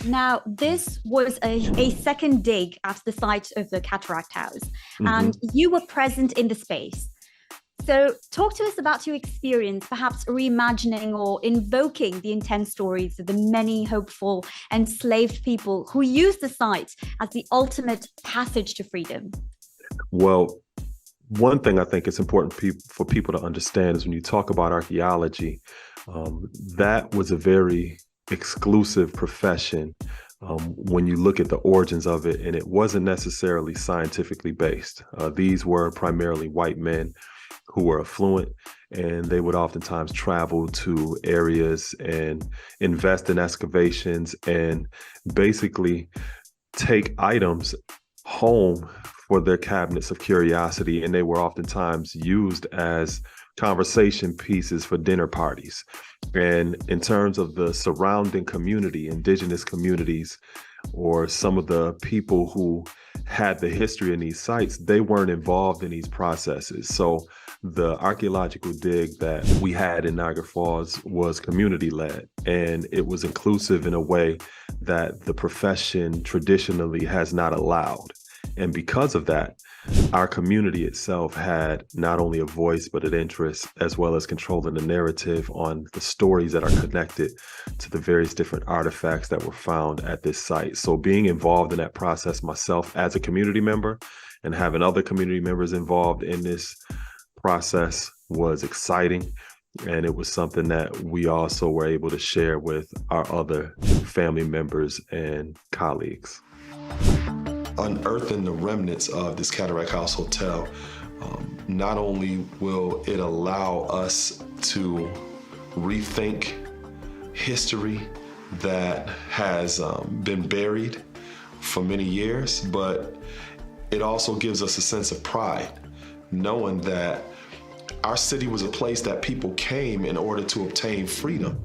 Now, this was a second dig at the site of the Cataract House, Hmm. and you were present in the space. So, talk to us about your experience, perhaps reimagining or invoking the intense stories of the many hopeful enslaved people who used the site as the ultimate passage to freedom. Well, one thing I think it's important for people to understand is when you talk about archaeology, that was a very exclusive profession when you look at the origins of it, and it wasn't necessarily scientifically based. These were primarily white men who were affluent, and they would oftentimes travel to areas and invest in excavations and basically take items home for their cabinets of curiosity, and they were oftentimes used as conversation pieces for dinner parties. And in terms of the surrounding community, indigenous communities, or some of the people who had the history in these sites, they weren't involved in these processes. So the archaeological dig that we had in Niagara Falls was community led, and it was inclusive in a way that the profession traditionally has not allowed. And because of that, our community itself had not only a voice, but an interest, as well as controlling the narrative on the stories that are connected to the various different artifacts that were found at this site. So being involved in that process myself as a community member and having other community members involved in this process was exciting. And it was something that we also were able to share with our other family members and colleagues. Unearthing the remnants of this Cataract House Hotel, not only will it allow us to rethink history that has been buried for many years, but it also gives us a sense of pride, knowing that our city was a place that people came in order to obtain freedom.